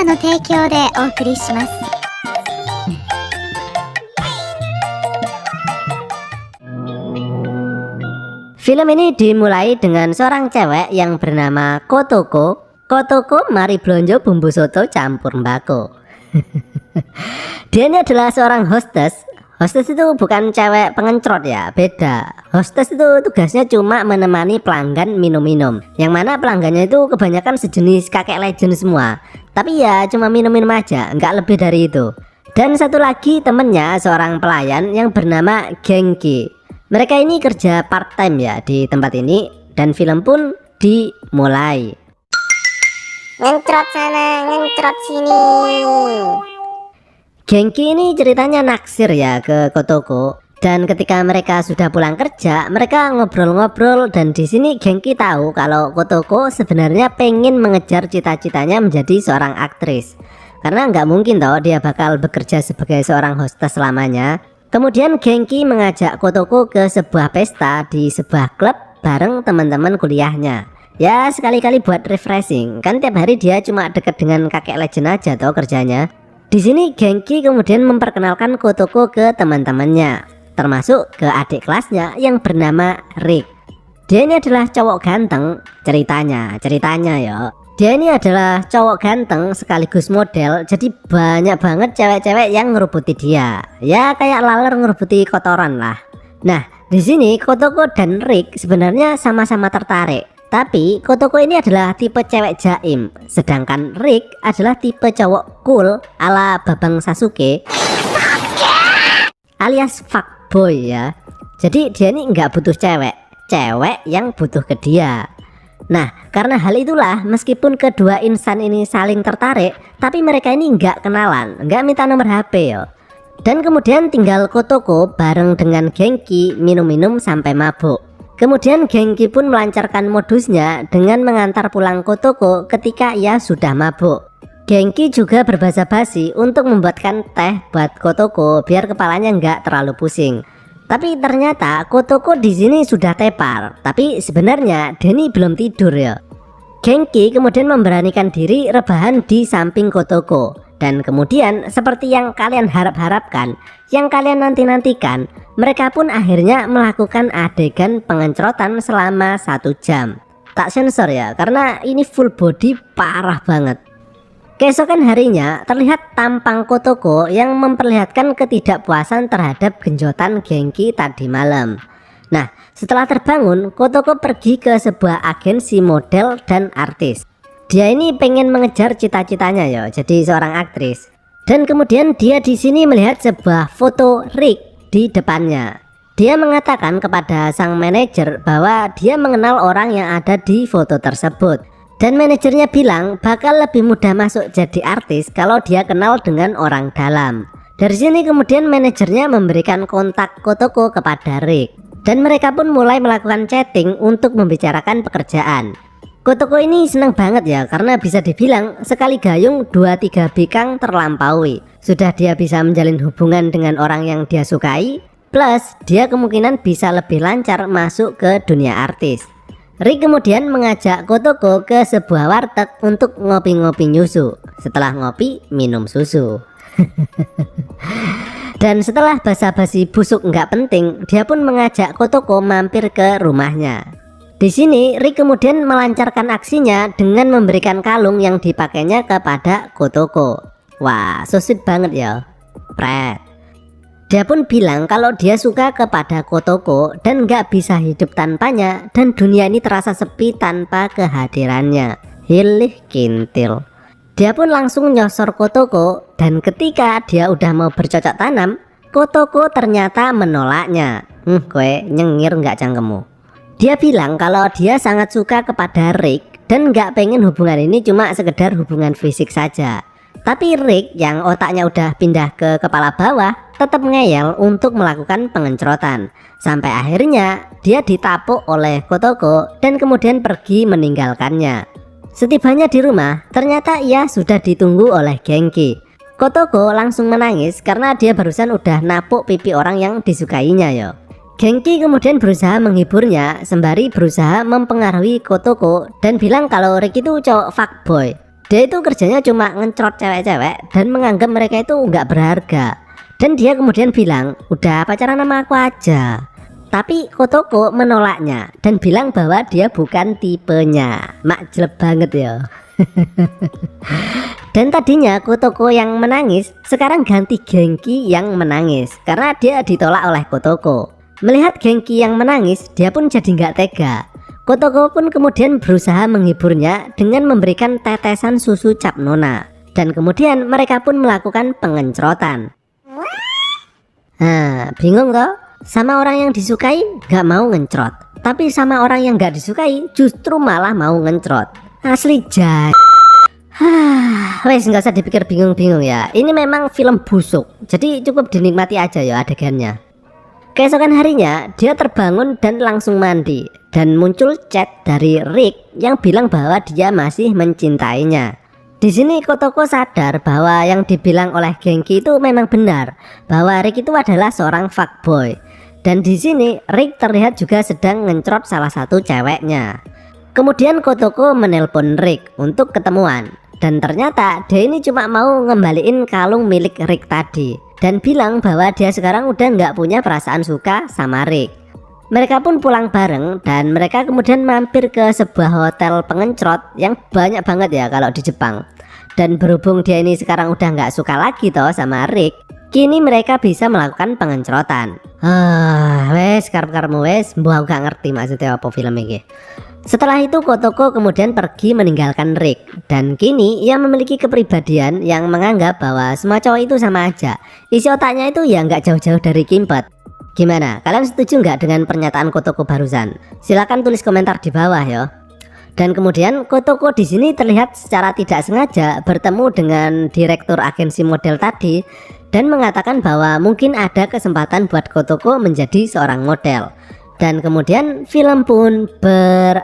の提供でお送りします。Film ini dimulai dengan seorang cewek yang bernama Kotoko. Kotoko mari blonjo bumbu soto campur mbako. Dia ini adalah seorang hostess. Hostess itu bukan cewek pengencrot ya, beda. Hostess itu tugasnya cuma menemani pelanggan minum-minum. Yang mana pelanggannya itu kebanyakan sejenis kakek legend semua. Tapi ya cuma minum-minum aja, nggak lebih dari itu. Dan satu lagi temennya seorang pelayan yang bernama Genki. Mereka ini kerja part time ya di tempat ini, dan film pun dimulai. Ngencrot sana, ngencrot sini. Genki ini ceritanya naksir ya ke Kotoko, dan ketika mereka sudah pulang kerja, mereka ngobrol-ngobrol, dan di sini Genki tahu kalau Kotoko sebenarnya pengen mengejar cita-citanya menjadi seorang aktris. Karena nggak mungkin toh dia bakal bekerja sebagai seorang hostess selamanya. Kemudian Genki mengajak Kotoko ke sebuah pesta di sebuah klub bareng teman-teman kuliahnya. Ya sekali-kali buat refreshing, kan tiap hari dia cuma deket dengan kakek legend aja toh kerjanya. Di sini Genki kemudian memperkenalkan Kotoko ke teman-temannya, termasuk ke adik kelasnya yang bernama Rick. Dia ini adalah cowok ganteng, ceritanya ya. Dia ini adalah cowok ganteng sekaligus model, jadi banyak banget cewek-cewek yang ngerubuti dia. Ya kayak laler ngerubuti kotoran lah. Nah, di sini Kotoko dan Rick sebenarnya sama-sama tertarik. Tapi Kotoko ini adalah tipe cewek jaim, sedangkan Rick adalah tipe cowok cool ala Babang Sasuke alias fuckboy ya. Jadi dia ini nggak butuh cewek yang butuh ke dia. Nah, karena hal itulah meskipun kedua insan ini saling tertarik, tapi mereka ini nggak kenalan, nggak minta nomor HP yo. Dan kemudian tinggal Kotoko bareng dengan Genki minum-minum sampai mabuk. Kemudian Genki pun melancarkan modusnya dengan mengantar pulang Kotoko ketika ia sudah mabuk. Genki juga berbasa-basi untuk membuatkan teh buat Kotoko biar kepalanya nggak terlalu pusing. Tapi ternyata Kotoko di sini sudah tepar, tapi sebenarnya Denny belum tidur ya. Genki kemudian memberanikan diri rebahan di samping Kotoko, dan kemudian seperti yang kalian harap-harapkan, yang kalian nanti-nantikan, mereka pun akhirnya melakukan adegan pengencrotan selama 1 jam. Tak sensor ya, karena ini full body parah banget. Keesokan harinya terlihat tampang Kotoko yang memperlihatkan ketidakpuasan terhadap genjotan Genki tadi malam. Nah, setelah terbangun, Kotoko pergi ke sebuah agensi model dan artis. Dia ini pengen mengejar cita-citanya ya, jadi seorang aktris. Dan kemudian dia di sini melihat sebuah foto Rick di depannya. Dia mengatakan kepada sang manajer bahwa dia mengenal orang yang ada di foto tersebut. Dan manajernya bilang bakal lebih mudah masuk jadi artis kalau dia kenal dengan orang dalam. Dari sini kemudian manajernya memberikan kontak Kotoko kepada Rick. Dan mereka pun mulai melakukan chatting untuk membicarakan pekerjaan. Kotoko ini senang banget ya, karena bisa dibilang sekali gayung 2-3 bikang terlampaui. Sudah dia bisa menjalin hubungan dengan orang yang dia sukai, plus dia kemungkinan bisa lebih lancar masuk ke dunia artis. Rick kemudian mengajak Kotoko ke sebuah warteg untuk ngopi-ngopi nyusu. Setelah ngopi, minum susu. Dan setelah basa-basi busuk nggak penting, dia pun mengajak Kotoko mampir ke rumahnya. Di sini Rick kemudian melancarkan aksinya dengan memberikan kalung yang dipakainya kepada Kotoko. Wah, so sweet banget ya. Pret. Dia pun bilang kalau dia suka kepada Kotoko dan nggak bisa hidup tanpanya, dan dunia ini terasa sepi tanpa kehadirannya. Hilih kintil. Dia pun langsung nyosor Kotoko, dan ketika dia udah mau bercocok tanam, Kotoko ternyata menolaknya. Kowe nyengir nggak cangkemmu. Dia bilang kalau dia sangat suka kepada Rick dan nggak pengen hubungan ini cuma sekedar hubungan fisik saja. Tapi Rick yang otaknya udah pindah ke kepala bawah tetap ngeyel untuk melakukan pengencrotan. Sampai akhirnya dia ditapuk oleh Kotoko dan kemudian pergi meninggalkannya. Setibanya di rumah, ternyata ia sudah ditunggu oleh Genki. Kotoko langsung menangis karena dia barusan udah napuk pipi orang yang disukainya ya. Genki kemudian berusaha menghiburnya sembari berusaha mempengaruhi Kotoko dan bilang kalau Rick itu cowok fuckboy. Dia itu kerjanya cuma ngencrot cewek-cewek dan menganggap mereka itu nggak berharga. Dan dia kemudian bilang, udah pacaran sama aku aja. Tapi Kotoko menolaknya dan bilang bahwa dia bukan tipenya. Mak jelek banget ya. Dan tadinya Kotoko yang menangis, sekarang ganti Genki yang menangis karena dia ditolak oleh Kotoko. Melihat Genki yang menangis, dia pun jadi nggak tega. Kotoko pun kemudian berusaha menghiburnya dengan memberikan tetesan susu cap nona. Dan kemudian mereka pun melakukan pengencrotan. Nah, bingung toh? Sama orang yang disukai nggak mau ngencrot, tapi sama orang yang nggak disukai justru malah mau ngencrot. Asli jay. Wes nggak usah dipikir bingung-bingung ya. Ini memang film busuk, jadi cukup dinikmati aja ya adegannya. Keesokan harinya dia terbangun dan langsung mandi. Dan muncul chat dari Rick yang bilang bahwa dia masih mencintainya. Di sini Kotoko sadar bahwa yang dibilang oleh Genki itu memang benar, bahwa Rick itu adalah seorang fuckboy. Dan di sini Rick terlihat juga sedang ngencrot salah satu ceweknya. Kemudian Kotoko menelpon Rick untuk ketemuan. Dan ternyata dia ini cuma mau ngembaliin kalung milik Rick tadi. Dan bilang bahwa dia sekarang udah nggak punya perasaan suka sama Rick. Mereka pun pulang bareng dan mereka kemudian mampir ke sebuah hotel pengencrot yang banyak banget ya kalau di Jepang. Dan berhubung dia ini sekarang udah nggak suka lagi toh sama Rick, kini mereka bisa melakukan pengencrotan. Wes karep-karepmu wes, mbah gak ngerti maksudnya apa film ini. Setelah itu Kotoko kemudian pergi meninggalkan Rick. Dan kini ia memiliki kepribadian yang menganggap bahwa semua cowok itu sama aja. Isi otaknya itu ya nggak jauh-jauh dari Kimpet. Gimana? Kalian setuju nggak dengan pernyataan Kotoko barusan? Silahkan tulis komentar di bawah ya. Dan kemudian Kotoko di sini terlihat secara tidak sengaja bertemu dengan direktur agensi model tadi dan mengatakan bahwa mungkin ada kesempatan buat Kotoko menjadi seorang model. Dan kemudian film pun berakhir.